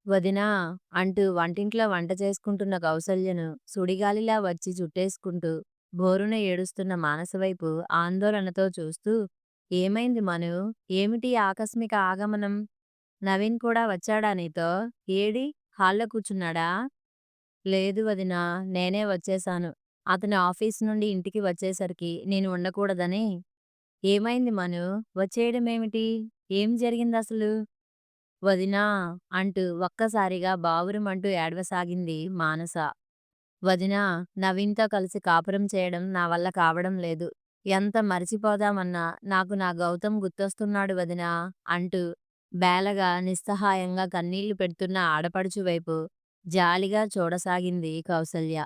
వదినా అంటూ వంటింట్లో వంట చేసుకుంటున్న కౌసల్యను సుడిగాలిలా వచ్చి చుట్టేసుకుంటూ బోరున ఏడుస్తున్న మానస వైపు ఆందోళనతో చూస్తూ ఏమైంది మను? ఏమిటి ఈ ఆకస్మిక ఆగమనం? నవీన్ కూడా వచ్చాడా నీతో? ఏడి? హాల్లో కూర్చున్నాడా? లేదు వదినా, నేనే వచ్చేశాను. అతను ఆఫీస్ నుండి ఇంటికి వచ్చేసరికి నేను ఉండకూడదని. ఏమైంది మను? వచ్చేయడమేమిటి? ఏం జరిగిందసలు? వదినా అంటూ ఒక్కసారిగా బావురుమంటూ ఏడవసాగింది మానస. వదినా, నవీన్‌తో కలిసి కాపురం చేయడం నా వల్ల కావడం లేదు. ఎంత మరిచిపోదామన్నా నాకు నా గౌతమ్ గుర్తొస్తున్నాడు వదినా అంటూ బేలగా నిస్సహాయంగా కన్నీళ్లు పెడుతున్న ఆడపడుచు వైపు జాలిగా చూడసాగింది కౌసల్య.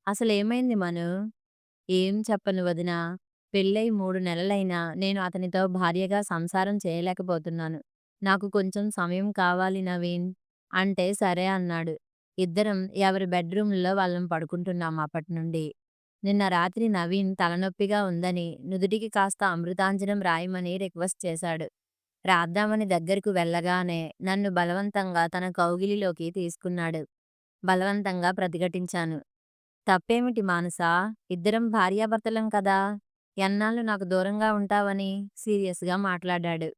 అసలేమైంది మను? ఏం చెప్పను వదినా. పెళ్ళై 3 నెలలైనా నేను అతనితో భార్యగా సంసారం చేయలేకపోతున్నాను. నాకు కొంచెం సమయం కావాలి నవీన్ అంటే సరే అన్నాడు. ఇద్దరం ఎవరి బెడ్‌రూమ్‌లో వాళ్ళం పడుకుంటున్నాం అప్పట్నుండి. నిన్న రాత్రి నవీన్ తలనొప్పిగా ఉందని నుదుటికి కాస్త అమృతాంజనం రాయమని రిక్వెస్ట్ చేశాడు. రాద్దామని దగ్గరకు వెళ్ళగానే నన్ను బలవంతంగా తన కౌగిలిలోకి తీసుకున్నాడు. బలవంతంగా ప్రతిఘటించాను. తప్పేమిటి మానసా? ఇద్దరం భార్యాభర్తలం కదా! ఎన్నాళ్ళు నాకు దూరంగా ఉంటావని సీరియస్‌గా మాట్లాడాడు.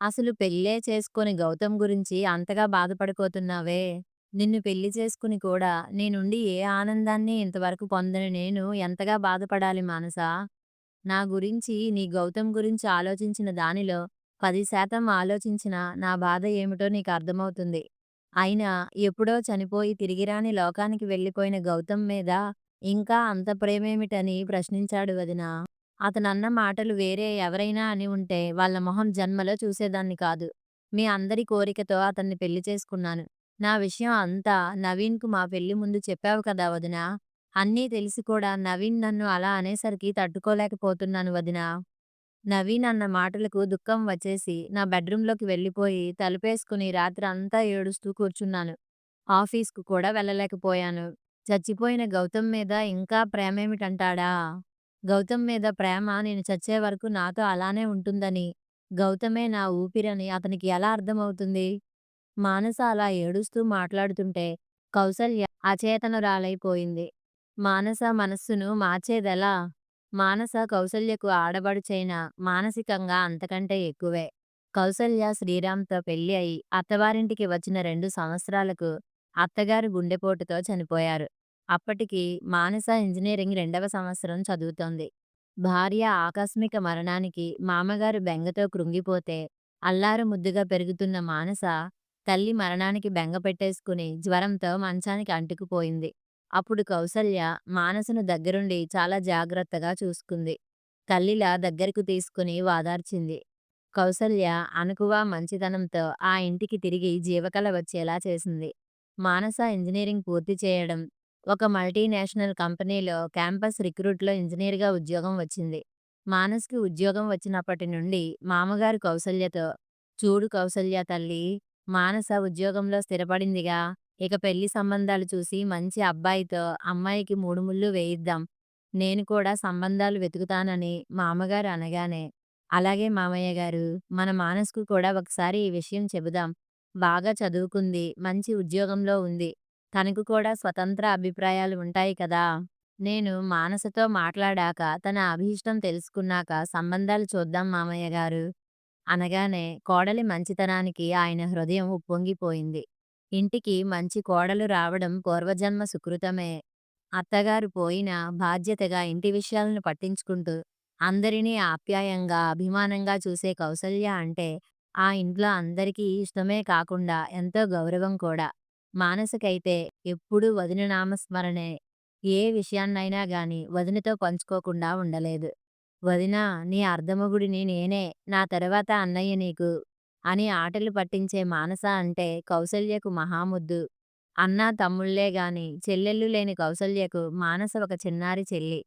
అసలు పెళ్ళే చేసుకొని గౌతమ్ గురించి అంతగా బాధపడిపోతున్నావే! నిన్ను పెళ్లి చేసుకుని కూడా నీ నుండి ఏ ఆనందాన్ని ఇంతవరకు పొందని నేను ఎంతగా బాధపడాలి మానసా? నా గురించి నీ గౌతమ్ గురించి ఆలోచించిన దానిలో 10% ఆలోచించినా నా బాధ ఏమిటో నీకు అర్థమవుతుంది. అయినా ఎప్పుడో చనిపోయి తిరిగిరాని లోకానికి వెళ్ళిపోయిన గౌతమ్ మీద ఇంకా అంత ప్రేమేమిటని ప్రశ్నించాడు వదిన. అతనన్న మాటలు వేరే ఎవరైనా అని ఉంటే వాళ్ళ మొహం జన్మలో చూసేదాన్ని కాదు. మీ అందరి కోరికతో అతన్ని పెళ్లి చేసుకున్నాను. నా విషయం అంతా నవీన్‌కు మా పెళ్లి ముందు చెప్పావు కదా వదినా! అన్నీ తెలిసి కూడా నవీన్ నన్ను అలా అనేసరికి తట్టుకోలేకపోతున్నాను వదినా. నవీన్ అన్న మాటలకు దుఃఖం వచ్చేసి నా బెడ్‌రూమ్‌లోకి వెళ్ళిపోయి తలుపేసుకుని రాత్రంతా ఏడుస్తూ కూర్చున్నాను. ఆఫీస్‌కు కూడా వెళ్ళలేకపోయాను. చచ్చిపోయిన గౌతమ్ మీద ఇంకా ప్రేమేమిటంటాడా? గౌతమ్ మీద ప్రేమ నేను చచ్చే వరకు నాతో అలానే ఉంటుందని, గౌతమే నా ఊపిరని అతనికి ఎలా అర్థమవుతుంది? మానస అలా ఏడుస్తూ మాట్లాడుతుంటే కౌసల్య అచేతనురాలైపోయింది. మానస మనస్సును మార్చేదెలా? మానస కౌసల్యకు ఆడబడుచైనా మానసికంగా అంతకంటే ఎక్కువే. కౌసల్య శ్రీరామ్‌తో పెళ్లి అయి అత్తవారింటికి వచ్చిన 2 సంవత్సరాలకు అత్తగారు గుండెపోటుతో చనిపోయారు. అప్పటికి మానస ఇంజినీరింగ్ 2వ సంవత్సరం చదువుతోంది. భార్య ఆకస్మిక మరణానికి మామగారు బెంగతో కృంగిపోతే అల్లారు ముద్దుగా పెరుగుతున్న మానస తల్లి మరణానికి బెంగ పెట్టేసుకుని జ్వరంతో మంచానికి అంటుకుపోయింది. అప్పుడు కౌసల్య మానసను దగ్గరుండి చాలా జాగ్రత్తగా చూసుకుంది. తల్లిలా దగ్గరకు తీసుకుని వాదార్చింది. కౌసల్య అణకువ మంచితనంతో ఆ ఇంటికి తిరిగి జీవకళ వచ్చేలా చేసింది. మానస ఇంజినీరింగ్ పూర్తి చేయడం, ఒక మల్టీనేషనల్ కంపెనీలో క్యాంపస్ రిక్రూట్‌లో ఇంజినీర్‌గా ఉద్యోగం వచ్చింది. మానస్‌కి ఉద్యోగం వచ్చినప్పటి నుండి మామగారు కౌసల్యతో, "చూడు కౌసల్య తల్లీ, మానస ఉద్యోగంలో స్థిరపడిందిగా, ఇక పెళ్లి సంబంధాలు చూసి మంచి అబ్బాయితో అమ్మాయికి మూడు ముళ్ళు వేయిద్దాం. నేను కూడా సంబంధాలు వెతుకుతానని" మా అమ్మగారు అనగానే, "అలాగే మామయ్య గారు, మన మానస్‌కు కూడా ఒకసారి ఈ విషయం చెబుదాం. బాగా చదువుకుంది, మంచి ఉద్యోగంలో ఉంది. తనకు కూడా స్వతంత్ర అభిప్రాయాలు ఉంటాయి కదా! నేను మానసతో మాట్లాడాక తన అభీష్టం తెలుసుకున్నాక సంబంధాలు చూద్దాం మామయ్య గారు" అనగానే కోడలి మంచితనానికి ఆయన హృదయం ఉప్పొంగిపోయింది. ఇంటికి మంచి కోడలు రావడం పూర్వజన్మ సుకృతమే. అత్తగారు పోయినా బాధ్యతగా ఇంటి విషయాలను పట్టించుకుంటూ అందరినీ ఆప్యాయంగా, అభిమానంగా చూసే కౌసల్య అంటే ఆ ఇంట్లో అందరికీ ఇష్టమే కాకుండా ఎంతో గౌరవం కూడా. మానసకైతే ఎప్పుడూ వదిన నామస్మరణే. ఏ విషయాన్నైనా గాని వదినతో పంచుకోకుండా ఉండలేదు. "వదినా, నీ అర్ధమొగుడిని నేనే, నా తరువాత అన్నయ్య నీకు" అని ఆటలు పట్టించే మానస అంటే కౌసల్యకు మహాముద్దు. అన్నా, తమ్ముళ్ళే గాని చెల్లెళ్ళు లేని కౌసల్యకు మానస ఒక చిన్నారి చెల్లి.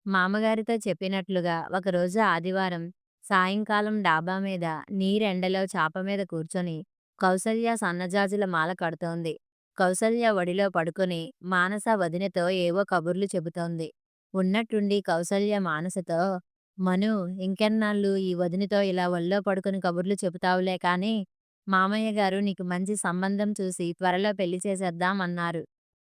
మామగారితో చెప్పినట్లుగా ఒకరోజు ఆదివారం సాయంకాలం డాబా మీద నీరెండలో చాప మీద కూర్చొని కౌసల్య సన్నజాజుల మాల కడుతోంది. కౌసల్య ఒడిలో పడుకొని మానస వదినతో ఏవో కబుర్లు చెబుతోంది. ఉన్నట్టుండి కౌసల్య మానసతో, "మను, ఇంకెన్నాళ్ళు ఈ వదినతో ఇలా ఒళ్ళో పడుకొని కబుర్లు చెబుతావులే కానీ మామయ్య గారు నీకు మంచి సంబంధం చూసి త్వరలో పెళ్లి చేసేద్దాం అన్నారు.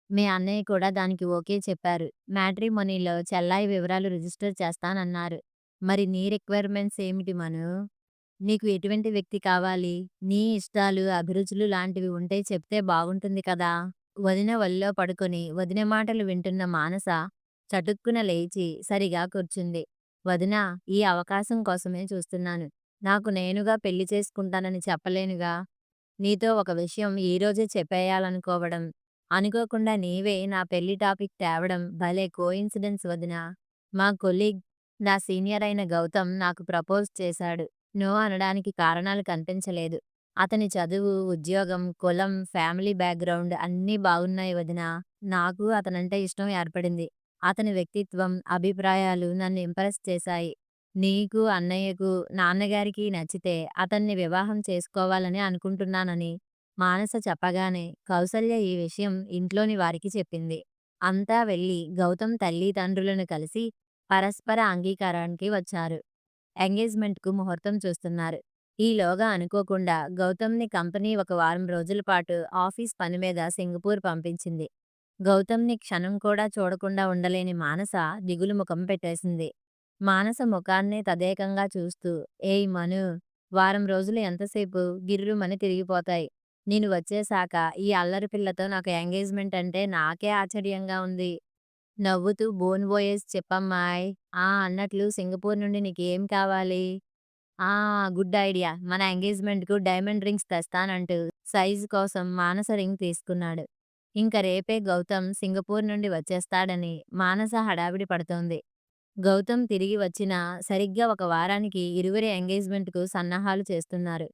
మీ అన్నయ్య కూడా దానికి ఓకే చెప్పారు. మ్యాట్రిమోనీలో చెల్లాయి వివరాలు రిజిస్టర్ చేస్తానన్నారు. మరి నీ రిక్వైర్మెంట్స్ ఏమిటి మనూ? నీకు ఎటువంటి వ్యక్తి కావాలి? నీ ఇష్టాలు, అభిరుచులు లాంటివి ఉంటే చెప్తే బాగుంటుంది కదా! వదిన ఒళ్ళో పడుకొని వదిన మాటలు వింటున్న మానస చటుక్కున లేచి సరిగా కూర్చుంది. వదినా! ఈ అవకాశం కోసమే చూస్తున్నాను. నాకు నేనుగా పెళ్లి చేసుకుంటానని చెప్పలేనుగా! నీతో ఒక విషయం ఈరోజే చెప్పేయాలనుకోవడం, అనుకోకుండా నీవే నా పెళ్లి టాపిక్ తేవడం భలే కోయిన్సిడెన్స్ వదినా! మా కొలీగ్, నా సీనియర్ అయిన గౌతమ్ నాకు ప్రపోజ్ చేశాడు. నో అనడానికి కారణాలు కనిపించలేదు. అతని చదువు, ఉద్యోగం, కులం, ఫ్యామిలీ బ్యాక్‌గ్రౌండ్ అన్నీ బాగున్నాయి వదినా! నాకు అతనంటే ఇష్టం ఏర్పడింది. అతని వ్యక్తిత్వం, అభిప్రాయాలు నన్ను ఇంప్రెస్ చేశాయి. నీకు, అన్నయ్యకు, నాన్నగారికి నచ్చితే అతన్ని వివాహం చేసుకోవాలని అనుకుంటున్నానని మానస చెప్పగానే కౌసల్య ఈ విషయం ఇంట్లోని వారికి చెప్పింది. అంతా వెళ్లి గౌతమ్ తల్లి తండ్రులను కలిసి పరస్పర అంగీకారానికి వచ్చారు. ఎంగేజ్మెంట్‌కు ముహూర్తం చూస్తున్నారు. ఈలోగా అనుకోకుండా గౌతమ్‌ని కంపెనీ ఒక వారం రోజుల పాటు ఆఫీస్ పని మీద సింగపూర్ పంపించింది. గౌతమ్‌ని క్షణం కూడా చూడకుండా ఉండలేని మానస దిగులు ముఖం పెట్టేసింది. మానస ముఖాన్నే తదేకంగా చూస్తూ, "ఏయ్ మనూ! వారం రోజులు ఎంతసేపు గిర్రుమని తిరిగిపోతాయి. నేను వచ్చేశాక ఈ అల్లరి పిల్లతో నాకు ఎంగేజ్మెంట్ అంటే నాకే ఆశ్చర్యంగా ఉంది." నవ్వుతూ బోన్ వోయేజ్ చెప్పమ్మాయ్. ఆ! అన్నట్లు సింగపూర్ నుండి నీకేం కావాలి? ఆ! Good idea. మన ఎంగేజ్మెంట్‌కు డైమండ్ రింగ్స్ తెస్తానంటూ సైజు కోసం మానస రింగ్ తీసుకున్నాడు. ఇంక రేపే గౌతమ్ సింగపూర్ నుండి వచ్చేస్తాడని మానస హడావిడి పడుతోంది. గౌతమ్ తిరిగి వచ్చినా సరిగ్గా ఒక వారానికి ఇరువురి ఎంగేజ్మెంట్‌కు సన్నాహాలు చేస్తున్నారు.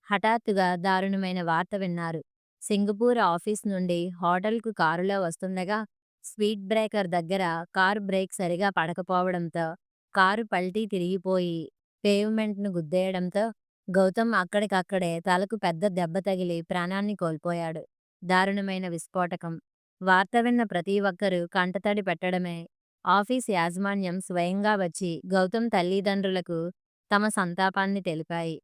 హఠాత్తుగా దారుణమైన వార్త విన్నారు. సింగపూర్ ఆఫీస్ నుండి హోటల్‌కు కారులో వస్తుండగా స్పీడ్ బ్రేకర్ దగ్గర కారు బ్రేక్ సరిగా పడకపోవడంతో కారు పల్టీ తిరిగిపోయి పేవ్‌మెంట్‌ను గుద్దేయడంతో గౌతమ్ అక్కడికక్కడే తలకు పెద్ద దెబ్బ తగిలి ప్రాణాన్ని కోల్పోయాడు. దారుణమైన విస్ఫోటకం. వార్త విన్న ప్రతి ఒక్కరూ కంటతడి పెట్టడమే. ఆఫీస్ యాజమాన్యం స్వయంగా వచ్చి గౌతమ్ తల్లిదండ్రులకు తమ సంతాపాన్ని తెలిపాయి.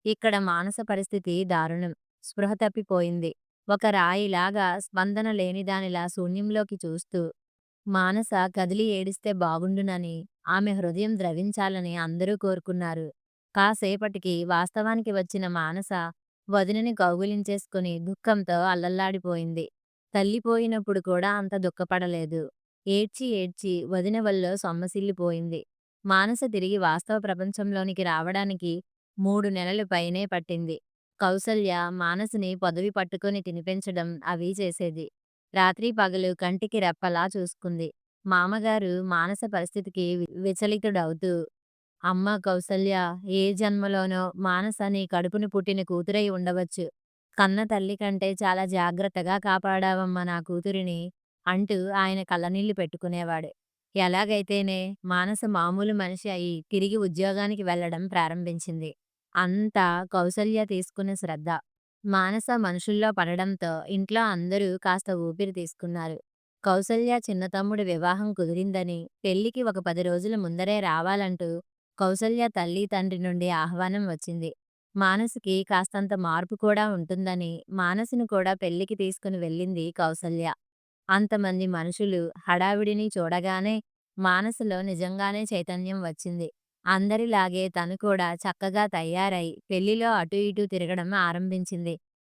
ఇక్కడ మానస పరిస్థితి దారుణం. స్పృహ తప్పిపోయింది. ఒక రాయిలాగా స్పందన లేనిదానిలా శూన్యంలోకి చూస్తూ మానస కదిలి ఏడిస్తే బాగుండునని, ఆమె హృదయం ద్రవించాలని అందరూ కోరుకున్నారు. కాసేపటికి వాస్తవానికి వచ్చిన మానస వదినని కౌగిలించేసుకుని దుఃఖంతో అల్లల్లాడిపోయింది. తల్లి పోయినప్పుడు కూడా అంత దుఃఖపడలేదు. ఏడ్చి ఏడ్చి వదిన వల్లో సొమ్మసిల్లిపోయింది. మానస తిరిగి వాస్తవ ప్రపంచంలోనికి రావడానికి 3 నెలలు పైనే పట్టింది. కౌసల్య మానసిని పొదవి పట్టుకొని తినిపించడం అవి చేసేది. రాత్రి పగలు కంటికి రెప్పలా చూసుకుంది. మామగారు మానస పరిస్థితికి విచలితుడవుతూ, "అమ్మా కౌసల్య, ఏ జన్మలోనో మానస నీ కడుపున పుట్టిన కూతురై ఉండవచ్చు. కన్న తల్లి కంటే చాలా జాగ్రత్తగా కాపాడావమ్మా నా కూతురిని" అంటూ ఆయన కళ్ళనీళ్లు పెట్టుకునేవాడు. ఎలాగైతేనే మానస మామూలు మనిషి అయి తిరిగి ఉద్యోగానికి వెళ్ళడం ప్రారంభించింది. అంతా కౌసల్య తీసుకున్న శ్రద్ధ. మానస మనుషుల్లో పడడంతో ఇంట్లో అందరూ కాస్త ఊపిరి తీసుకున్నారు. కౌసల్య చిన్న తమ్ముడి వివాహం కుదిరిందని, పెళ్లికి ఒక 10 రోజుల ముందరే రావాలంటూ కౌసల్య తల్లి తండ్రి నుండి ఆహ్వానం వచ్చింది. మానసకి కాస్తంత మార్పు కూడా ఉంటుందని మానసిని కూడా పెళ్లికి తీసుకుని వెళ్ళింది కౌసల్య. అంతమంది మనుషులు హడావిడిని చూడగానే మానసలో నిజంగానే చైతన్యం వచ్చింది. అందరిలాగే తను కూడా చక్కగా తయారై పెళ్లిలో అటూ ఇటూ తిరగడం ఆరంభించింది.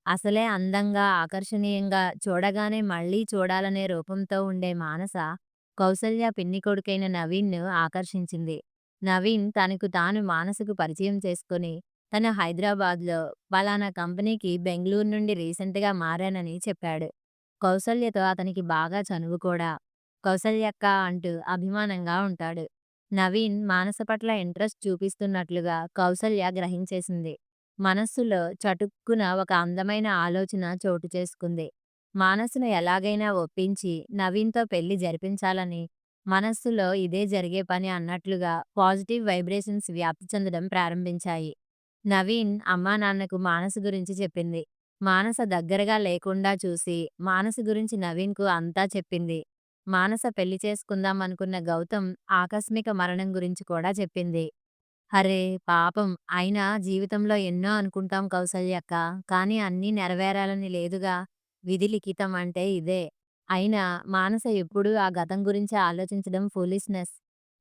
అసలే అందంగా, ఆకర్షణీయంగా, చూడగానే మళ్ళీ చూడాలనే రూపంతో ఉండే మానస కౌసల్య పిన్ని కొడుకైన నవీన్‌ను ఆకర్షించింది. నవీన్ తనకు తాను మానసకు పరిచయం చేసుకొని తను హైదరాబాద్‌లో పలానా కంపెనీకి బెంగుళూరు నుండి రీసెంట్‌గా మారానని చెప్పాడు. కౌసల్యతో అతనికి బాగా చనువు కూడా. కౌసల్యక్క అంటూ అభిమానంగా ఉంటాడు. నవీన్ మానస పట్ల ఇంట్రెస్ట్ చూపిస్తున్నట్లుగా కౌసల్య గ్రహించేసింది. మనస్సులో చటుక్కున ఒక అందమైన ఆలోచన చోటు చేసుకుంది. మానసును ఎలాగైనా ఒప్పించి నవీన్‌తో పెళ్లి జరిపించాలని మనస్సులో ఇదే జరిగే పని అన్నట్లుగా పాజిటివ్ వైబ్రేషన్స్ వ్యాప్తి చెందడం ప్రారంభించాయి. నవీన్ అమ్మానాన్నకు మానస గురించి చెప్పింది. మానస దగ్గరగా లేకుండా చూసి మానస గురించి నవీన్‌కు అంతా చెప్పింది. మానస పెళ్లి చేసుకుందాం అనుకున్న గౌతమ్ ఆకస్మిక మరణం గురించి కూడా చెప్పింది. అరే! పాపం ఆయన జీవితంలో ఎన్నో అనుకుంటాం కౌసల్యక్క. కానీ అన్నీ నెరవేరాలని లేదుగా. విధి లిఖితం అంటే ఇదే. అయినా మానస ఎప్పుడూ ఆ గతం గురించే ఆలోచించడం ఫూలిష్‌నెస్.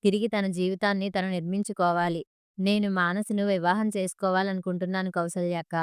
తిరిగి తన జీవితాన్ని తను నిర్మించుకోవాలి. నేను మానసను వివాహం చేసుకోవాలనుకుంటున్నాను కౌసల్యక్క.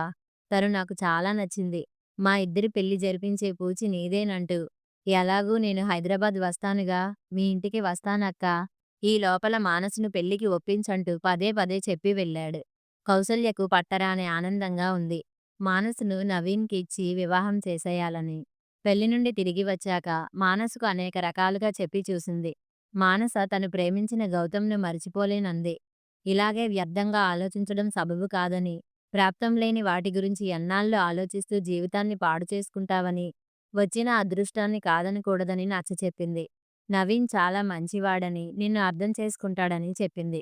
తను నాకు చాలా నచ్చింది. మా ఇద్దరి పెళ్లి జరిపించే పూచి నీదేనంటూ. ఎలాగూ నేను హైదరాబాద్ వస్తానుగా, మీ ఇంటికి వస్తానక్కా. ఈ లోపల మానసును పెళ్లికి ఒప్పించంటూ పదే పదే చెప్పి వెళ్ళాడు. కౌసల్యకు పట్టరాని ఆనందంగా ఉంది. మానసును నవీన్‌కి ఇచ్చి వివాహం చేసేయాలని. పెళ్లి నుండి తిరిగి వచ్చాక మానసుకు అనేక రకాలుగా చెప్పి చూసింది. మానస తను ప్రేమించిన గౌతమ్‌ను మరిచిపోలేనంది. ఇలాగే వ్యర్థంగా ఆలోచించడం సబబు కాదని, ప్రాప్తం లేని వాటి గురించి ఎన్నాళ్ళు ఆలోచిస్తూ జీవితాన్ని పాడు చేసుకుంటావని, వచ్చిన అదృష్టాన్ని కాదనకూడదని నచ్చచెప్పింది. నవీన్ చాలా మంచివాడని, నిన్ను అర్థం చేసుకుంటాడని చెప్పింది.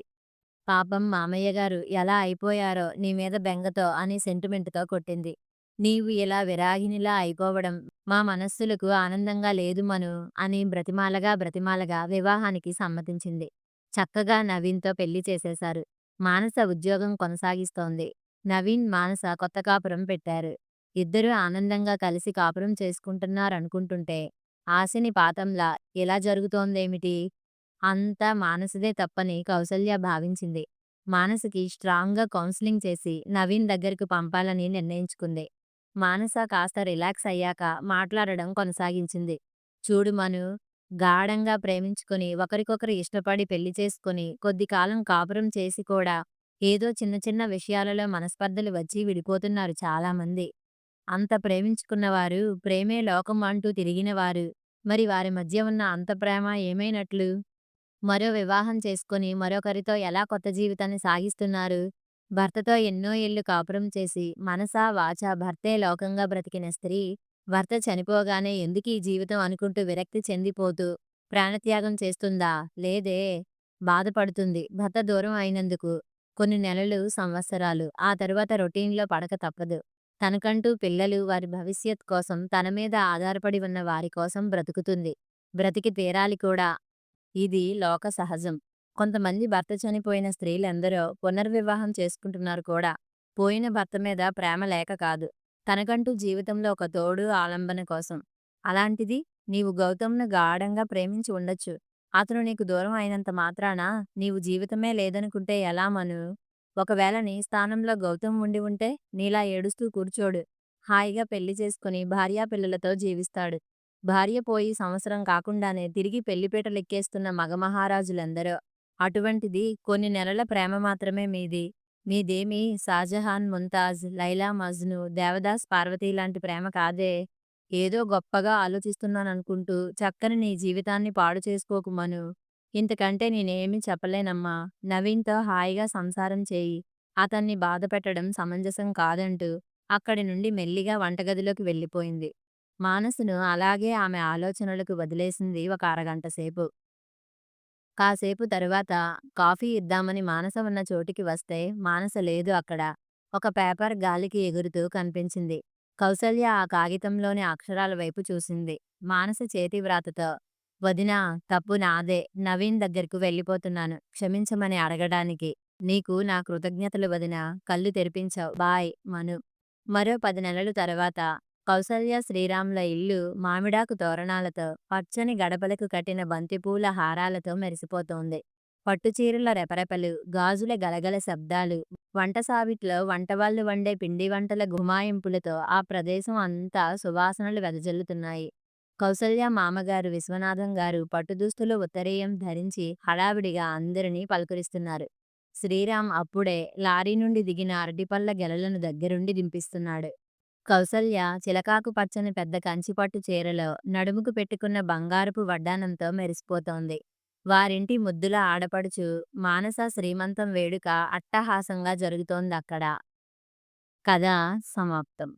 పాపం మామయ్య గారు ఎలా అయిపోయారో నీ మీద బెంగతో అని సెంటిమెంట్‌తో కొట్టింది. నీవు ఇలా విరాగినిలా అయిపోవడం మా మనస్సులకు ఆనందంగా లేదు మను అని బ్రతిమాలగా బ్రతిమాలగా వివాహానికి సమ్మతించింది. చక్కగా నవీన్‌తో పెళ్లి చేసేశారు. మానస ఉద్యోగం కొనసాగిస్తోంది. నవీన్, మానస కొత్త కాపురం పెట్టారు. ఇద్దరూ ఆనందంగా కలిసి కాపురం చేసుకుంటున్నారనుకుంటుంటే ఆశని పాతంలా ఇలా జరుగుతోందేమిటి? అంతా మానసదే తప్పని కౌసల్య భావించింది. మానసకి స్ట్రాంగ్‌గా కౌన్సెలింగ్ చేసి నవీన్ దగ్గరకు పంపాలని నిర్ణయించుకుంది. మానస కాస్త రిలాక్స్ అయ్యాక మాట్లాడడం కొనసాగించింది. చూడు మను, గాఢంగా ప్రేమించుకొని ఒకరికొకరు ఇష్టపడి పెళ్లి చేసుకొని కొద్ది కాలం కాపురం చేసి కూడా ఏదో చిన్న చిన్న విషయాలలో మనస్పర్ధలు వచ్చి విడిపోతున్నారు చాలామంది. అంత ప్రేమించుకున్నవారు, ప్రేమే లోకం అంటూ తిరిగినవారు, మరి వారి మధ్య ఉన్న అంత ప్రేమ ఏమైనట్లు? మరో వివాహం చేసుకొని మరొకరితో ఎలా కొత్త జీవితాన్ని సాగిస్తున్నారు? భర్తతో ఎన్నో ఏళ్లు కాపురం చేసి మనసా వాచా భర్తే లోకంగా బ్రతికిన స్త్రీ, భర్త చనిపోగానే ఎందుకీ జీవితం అనుకుంటూ విరక్తి చెందిపోతూ ప్రాణత్యాగం చేస్తుందా? లేదే. బాధపడుతుంది భర్త దూరం అయినందుకు. కొన్ని నెలలు, సంవత్సరాలు. ఆ తరువాత రొటీన్‌లో పడక తప్పదు. తనకంటూ పిల్లలు, వారి భవిష్యత్ కోసం తన మీద ఆధారపడి ఉన్న వారి కోసం బ్రతుకుతుంది. బ్రతికి తీరాలి కూడా. ఇది లోక సహజం. కొంతమంది భర్త చనిపోయిన స్త్రీలెందరో పునర్వివాహం చేసుకుంటున్నారు కూడా. పోయిన భర్త మీద ప్రేమ లేక కాదు. తనకంటూ జీవితంలో ఒక తోడు, ఆలంబన కోసం. అలాంటిది నీవు గౌతమ్‌ను గాఢంగా ప్రేమించి ఉండొచ్చు. అతను నీకు దూరం అయినంత మాత్రాన నీవు జీవితమే లేదనుకుంటే ఎలా మను? ఒకవేళ నీ స్థానంలో గౌతమ్ ఉండి ఉంటే నీలా ఏడుస్తూ కూర్చోడు. హాయిగా పెళ్లి చేసుకొని భార్యాపిల్లలతో జీవిస్తాడు. భార్య పోయి సంవత్సరం కాకుండానే తిరిగి పెళ్లిపీటలెక్కేస్తున్న మగమహారాజులెందరో. అటువంటిది కొన్ని నెలల ప్రేమ మాత్రమే మీది. మీదేమీ షాజహాన్, ముంతాజ్, లైలా మజ్ను, దేవదాస్ పార్వతి లాంటి ప్రేమ కాదే. ఏదో గొప్పగా ఆలోచిస్తున్నాననుకుంటూ చక్కని నీ జీవితాన్ని పాడు చేసుకోకు మను. ఇంతకంటే నేనేమీ చెప్పలేనమ్మా. నవీన్‌తో హాయిగా సంసారం చేయి. అతన్ని బాధపెట్టడం సమంజసం కాదంటూ అక్కడి నుండి మెల్లిగా వంటగదిలోకి వెళ్ళిపోయింది. మానసును అలాగే ఆమె ఆలోచనలకు వదిలేసింది ఒక అరగంట సేపు. కాసేపు తరువాత కాఫీ ఇద్దామని మానస ఉన్న చోటికి వస్తే మానస లేదు అక్కడ. ఒక పేపర్ గాలికి ఎగురుతూ కనిపించింది. కౌసల్య ఆ కాగితంలోని అక్షరాల వైపు చూసింది. మానస చేతి వ్రాతతో వదినా, తప్పు నాదే. నవీన్ దగ్గరకు వెళ్ళిపోతున్నాను. క్షమించమని అడగడానికి. నీకు నా కృతజ్ఞతలు వదినా. కళ్ళు తెరిపించావు. బాయ్ మను. మరో 10 నెలలు తర్వాత కౌసల్య శ్రీరాముల ఇల్లు మామిడాకు తోరణాలతో, పచ్చని గడపలకు కట్టిన బంతిపూల హారాలతో మెరిసిపోతోంది. పట్టుచీరల రెపరెపలు, గాజుల గలగల శబ్దాలు, వంట సావిట్లో వంటవాళ్లు వండే పిండి వంటల గుమాయింపులతో ఆ ప్రదేశం అంతా సువాసనలు వెదజల్లుతున్నాయి. కౌసల్య మామగారు విశ్వనాథం గారు పట్టుదుస్తులు ఉత్తరీయం ధరించి హడావిడిగా అందరినీ పలకరిస్తున్నారు. శ్రీరామ్ అప్పుడే లారీ నుండి దిగిన అరటిపళ్ళ గెలలను దగ్గరుండి దింపిస్తున్నాడు. కౌసల్య చిలకాకు పచ్చని పెద్ద కంచిపట్టు చీరలో నడుముకు పెట్టుకున్న బంగారపు వడ్డానంతో మెరిసిపోతోంది. వారింటి ముద్దుల ఆడపడుచు మానస శ్రీమంతం వేడుక అట్టహాసంగా జరుగుతోందక్కడ. కథ సమాప్తం.